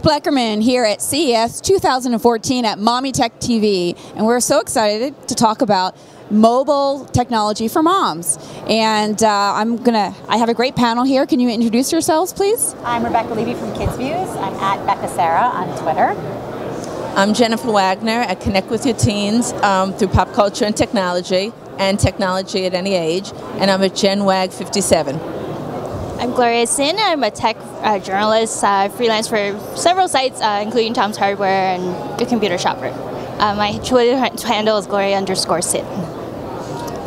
Bleckerman here at CES 2014 at Mommy Tech TV, and we're so excited to talk about mobile technology for moms. And I have a great panel here. Can you introduce yourselves, please? I'm Rebecca Levy from Kids Views. I'm at Becca Sarah on Twitter. I'm Jennifer Wagner at Connect With Your Teens through pop culture and technology at any age, and I'm at GenWag57. I'm Gloria Sin. I'm a tech journalist, freelance for several sites, including Tom's Hardware and Good Computer Shopper. My Twitter handle is Gloria_Sin.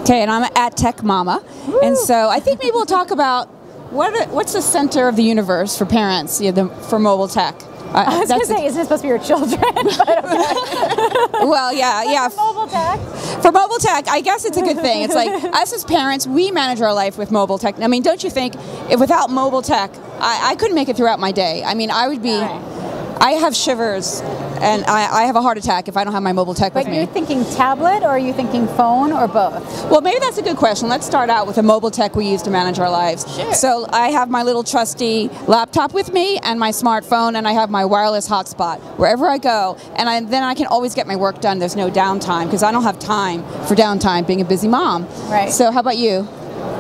Okay, and I'm at Tech Mama. Woo. And so I think maybe we'll talk about what's the center of the universe for parents for mobile tech. I was going to say, isn't it supposed to be your children? But okay. Well, yeah. For mobile tech? For mobile tech, I guess it's a good thing. It's like, us as parents, we manage our life with mobile tech. I mean, don't you think, if without mobile tech, I couldn't make it throughout my day. I mean, I would be... Right. I have shivers, and I have a heart attack if I don't have my mobile tech with me. But you're thinking tablet, or are you thinking phone, or both? Well, maybe that's a good question. Let's start out with the mobile tech we use to manage our lives. Sure. So I have my little trusty laptop with me, and my smartphone, and I have my wireless hotspot wherever I go, and then I can always get my work done. There's no downtime, because I don't have time for downtime being a busy mom. Right. So how about you?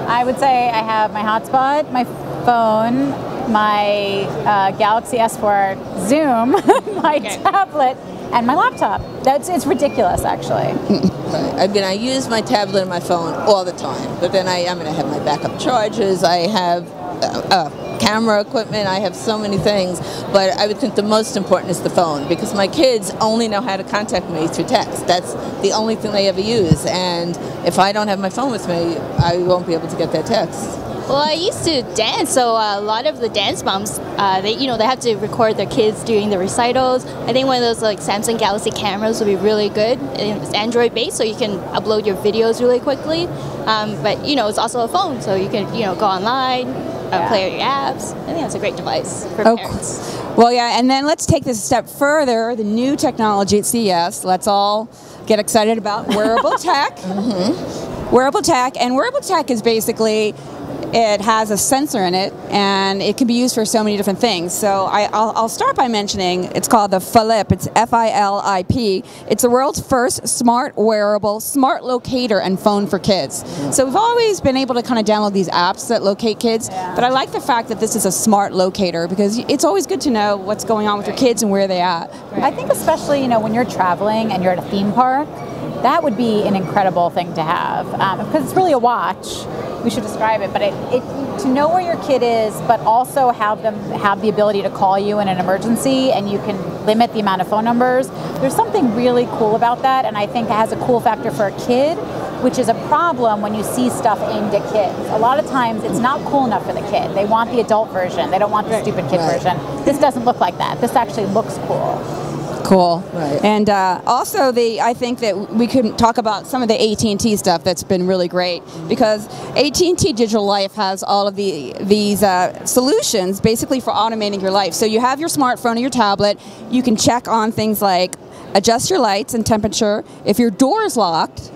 I would say I have my hotspot, my phone, my Galaxy S4 Zoom, my tablet, and my laptop. It's ridiculous, actually. I mean, I use my tablet and my phone all the time, but then I have my backup chargers, I have camera equipment, I have so many things, but I would think the most important is the phone, because my kids only know how to contact me through text. That's the only thing they ever use, and if I don't have my phone with me, I won't be able to get their text. Well, I used to dance, so a lot of the dance moms, they have to record their kids doing the recitals. I think one of those like Samsung Galaxy cameras would be really good. It's Android based, so you can upload your videos really quickly. But it's also a phone, so you can go online, play your apps. I think that's a great device for parents. Well, yeah, and then let's take this a step further. The new technology at CES. Let's all get excited about wearable tech. Mm-hmm. Wearable tech, and wearable tech is basically, it has a sensor in it, and it can be used for so many different things. So I'll start by mentioning, it's called the Philip. It's F-I-L-I-P. It's the world's first smart wearable, smart locator and phone for kids. So we've always been able to kind of download these apps that locate kids, but I like the fact that this is a smart locator, because it's always good to know what's going on with your kids and where they're at. I think especially, when you're traveling and you're at a theme park, that would be an incredible thing to have, because it's really a watch. We should describe it, but to know where your kid is, but also have them have the ability to call you in an emergency, and you can limit the amount of phone numbers. There's something really cool about that, and I think it has a cool factor for a kid, which is a problem when you see stuff aimed at kids. A lot of times it's not cool enough for the kid. They want the adult version. They don't want the stupid kid version. This doesn't look like that. This actually looks cool. Cool. Right. And also, I think that we could talk about some of the AT&T stuff that's been really great, because AT&T Digital Life has all of these solutions basically for automating your life. So you have your smartphone or your tablet. You can check on things like adjust your lights and temperature, if your door is locked,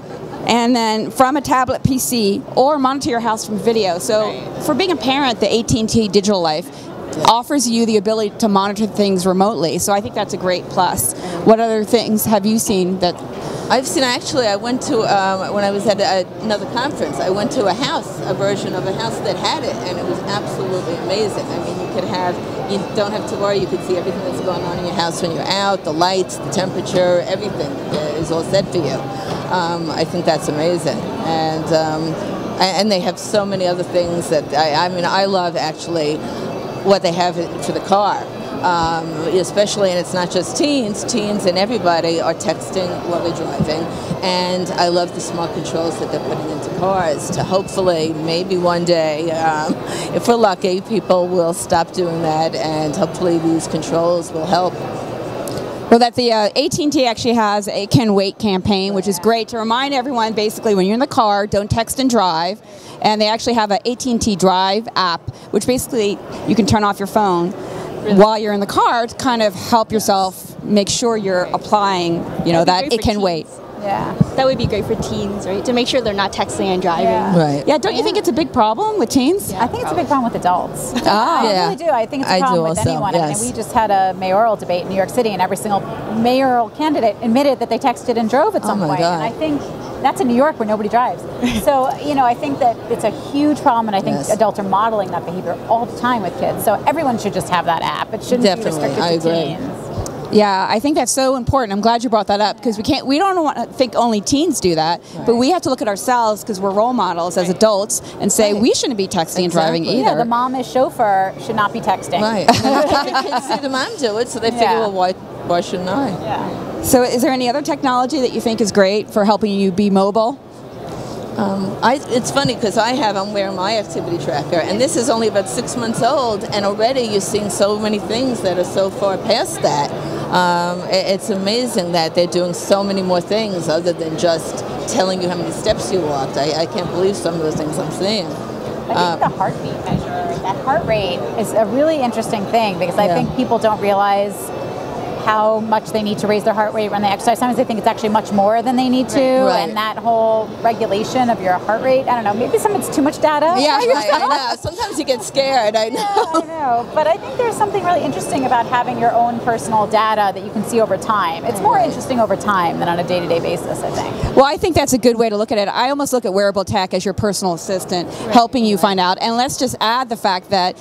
and then from a tablet PC, or monitor your house from video. So for being a parent, the AT&T Digital Life offers you the ability to monitor things remotely. So I think that's a great plus. What other things have you seen that... I've seen, actually, I went to, when I was at another conference, I went to a version of a house that had it, and it was absolutely amazing. I mean, you don't have to worry, you could see everything that's going on in your house when you're out, the lights, the temperature, everything is all set for you. I think that's amazing. And they have so many other things that, I love, actually, what they have for the car, especially, and it's not just teens and everybody are texting while they're driving, and I love the smart controls that they're putting into cars to hopefully, maybe one day, if we're lucky, people will stop doing that, and hopefully these controls will help. Well, that the AT&T actually has a Can Wait campaign, which is great to remind everyone, basically, when you're in the car, don't text and drive. And they actually have an AT&T Drive app, which basically you can turn off your phone while you're in the car to kind of help yourself make sure you're applying, that it can wait. Yeah. That would be great for teens, right? To make sure they're not texting and driving. Yeah. Right. Yeah, don't you think it's a big problem with teens? I think it's a big problem with adults. Ah. I Yeah. really do. I think it's a I problem do with also, anyone. I yes. mean, we just had a mayoral debate in New York City, and every single mayoral candidate admitted that they texted and drove at some my point. God. And I think that's in New York where nobody drives. So, I think that it's a huge problem, and I think Yes. adults are modeling that behavior all the time with kids. So everyone should just have that app. It shouldn't Definitely, be restricted I to agree. teens. Yeah, I think that's so important. I'm glad you brought that up because we don't want to think only teens do that, but we have to look at ourselves because we're role models as adults and say Right. we shouldn't be texting and driving Exactly. either. Yeah, the mom as chauffeur should not be texting. Right. And the kids see the mom do it, so they figure, Yeah. well, why shouldn't I? Yeah. So is there any other technology that you think is great for helping you be mobile? It's funny because I'm wearing my activity tracker, and this is only about 6 months old, and already you're seeing so many things that are so far past that. It's amazing that they're doing so many more things other than just telling you how many steps you walked. I can't believe some of the things I'm seeing. I think the heartbeat measure, that heart rate is a really interesting thing because I Yeah. think people don't realize how much they need to raise their heart rate when they exercise. Sometimes they think it's actually much more than they need to, Right. and that whole regulation of your heart rate, I don't know, maybe some it's too much data. Yeah. I know. Sometimes you get scared. I know. I know, but I think there's something really interesting about having your own personal data that you can see over time. It's more interesting over time than on a day-to-day basis, I think. Well, I think that's a good way to look at it. I almost look at wearable tech as your personal assistant, helping you find out. And let's just add the fact that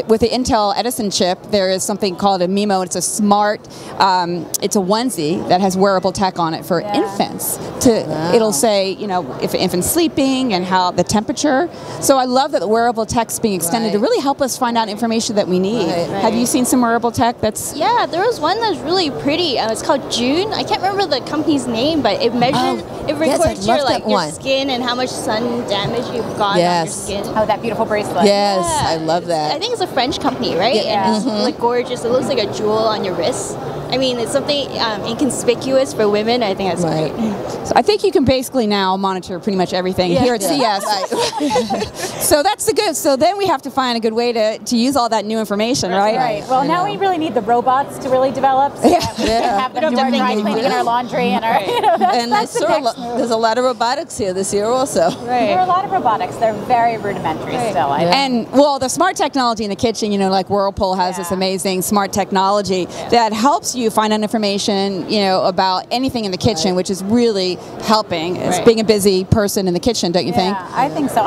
with the Intel Edison chip, there is something called a MIMO. It's a smart, it's a onesie that has wearable tech on it for infants. It'll say, if an infant's sleeping and how the temperature. So I love that the wearable tech's being extended to Right. really help us find out information that we need. Right. Have you seen some wearable tech that's? Yeah, there was one that's really pretty. It's called June. I can't remember the company's name, but it measures, it yes, I records your love that your one. skin and how much sun damage you've got Yes. on your skin. Oh, that beautiful bracelet. Yes, Yeah. I love that. I think it's a French company, right? Yeah. And it's like gorgeous. It looks like a jewel on your wrist. I mean, it's something inconspicuous for women. I think that's Right. great. So I think you can basically now monitor pretty much everything here at CS. Right. So that's the good. So then we have to find a good way to use all that new information, right? Right. Well, I now know. we really need the robots to really develop. So that we can have them do our dry cleaning and our laundry and our. And I that's the saw next move. there's a lot of robotics here this year also. There are a lot of robotics. They're very rudimentary still. I think. And well, the smart technology in the kitchen, like Whirlpool has this Yeah. amazing smart technology that helps you find out information, about anything in the kitchen, which is really helping. It's being a busy person in the kitchen, don't you think? Yeah, I think so.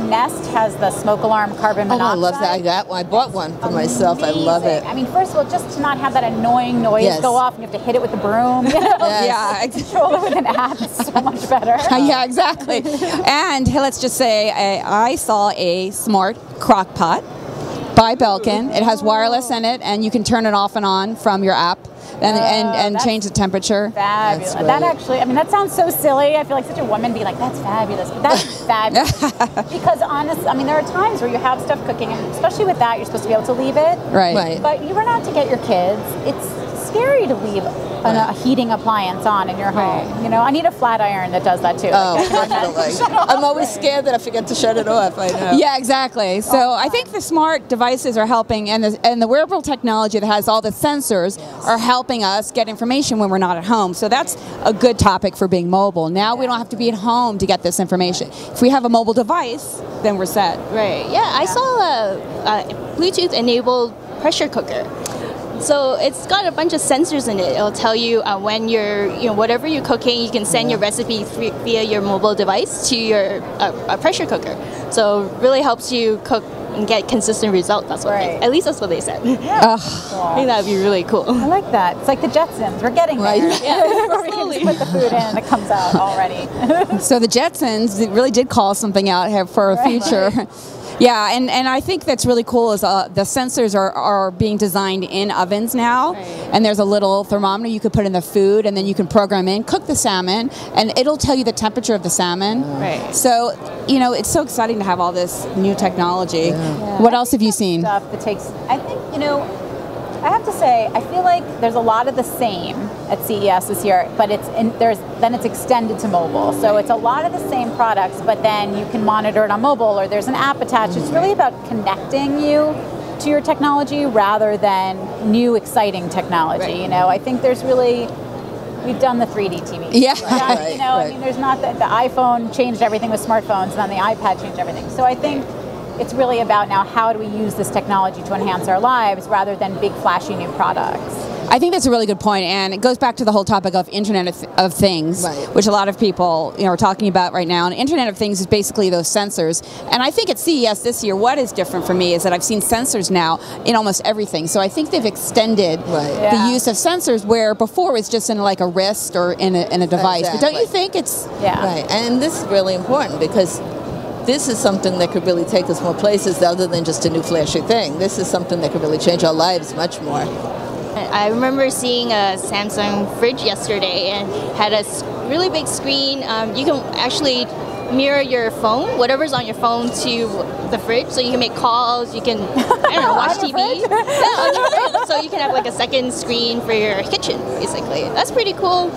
Nest has the smoke alarm carbon Oh, monoxide. I love that. I got one. I bought one for myself. I love it. Amazing. I mean, first of all, just to not have that annoying noise Yes. go off and you have to hit it with the broom. Yes. Yeah, Control it with an app is so much better. yeah, exactly. And let's just say I saw a smart crock pot by Belkin. It has wireless in it, and you can turn it off and on from your app and that's change the temperature. Fabulous. That's That right. actually, that sounds so silly. I feel like such a woman being like, that's fabulous. But that's fabulous. Because honestly, there are times where you have stuff cooking, and especially with that, you're supposed to be able to leave it. Right. Right. But you run out to get your kids. It's scary to leave a heating appliance on in your home. I need a flat iron that does that too. Oh, definitely. I'm always scared that I forget to shut it off. I know. Yeah, exactly. So I think the smart devices are helping, and the wearable technology that has all the sensors are helping us get information when we're not at home. So that's a good topic for being mobile. Now we don't have to be at home to get this information. If we have a mobile device, then we're set. Right. Yeah, I saw a Bluetooth-enabled pressure cooker. So it's got a bunch of sensors in it. It'll tell you when you're, whatever you're cooking, you can send your recipe via your mobile device to your pressure cooker. So it really helps you cook and get consistent results. That's what at least that's what they said. I think that would be really cool. I like that. It's like the Jetsons. We're getting there. Where we can just put the food in and it comes out already. So the Jetsons really did call something out here for a future. Yeah, and I think that's really cool is the sensors are being designed in ovens now, and there's a little thermometer you could put in the food, and then you can program in, cook the salmon, and it'll tell you the temperature of the salmon. Right. So, it's so exciting to have all this new technology. Yeah. What else have you seen? Stuff that takes, I think, I have to say, I feel like there's a lot of the same at CES this year, but then it's extended to mobile. So it's a lot of the same products, but then you can monitor it on mobile, or there's an app attached. It's really about connecting you to your technology rather than new exciting technology. I think there's really We've done the 3D TV. Yeah. You know, I mean, there's not the iPhone changed everything with smartphones, and then the iPad changed everything. So I think it's really about now how do we use this technology to enhance our lives rather than big flashy new products. I think that's a really good point, and it goes back to the whole topic of Internet of Things, which a lot of people are talking about right now. And Internet of Things is basically those sensors. And I think at CES this year, what is different for me is that I've seen sensors now in almost everything. So I think they've extended the use of sensors where before it was just in like a wrist or in a device. Exactly. But don't you think it's... Right, and this is really important because this is something that could really take us more places other than just a new flashy thing. This is something that could really change our lives much more. I remember seeing a Samsung fridge yesterday and had a really big screen. You can actually mirror your phone, whatever's on your phone, to the fridge, so you can make calls. You can, I don't know, watch TV. Yeah, on the fridge. So you can have like a second screen for your kitchen, basically. That's pretty cool.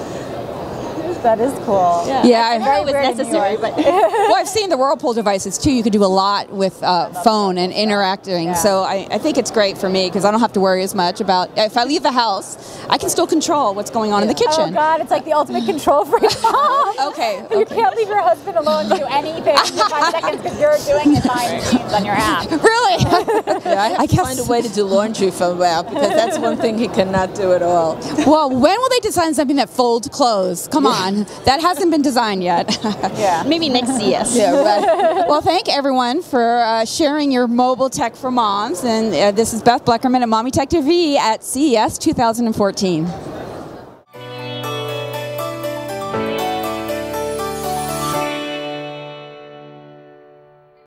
That is cool. Yeah, I don't know if it's necessary, but well, I've seen the Whirlpool devices too. You could do a lot with phone and interacting. Yeah. So I think it's great for me because I don't have to worry as much about if I leave the house, I can still control what's going on in the kitchen. Oh God, it's like the ultimate control freak mom. Okay. You can't leave your husband alone to do anything for 5 seconds because you're doing it behind the scenes on your app. Really? Yeah, I have to find a way to do laundry for Ralph because that's one thing he cannot do at all. Well, when will they design something that folds clothes? Come on. That hasn't been designed yet. Yeah. maybe next CES. Yeah, right. Well, thank everyone for sharing your mobile tech for moms. And this is Beth Bleckerman at Mommy Tech TV at CES 2014.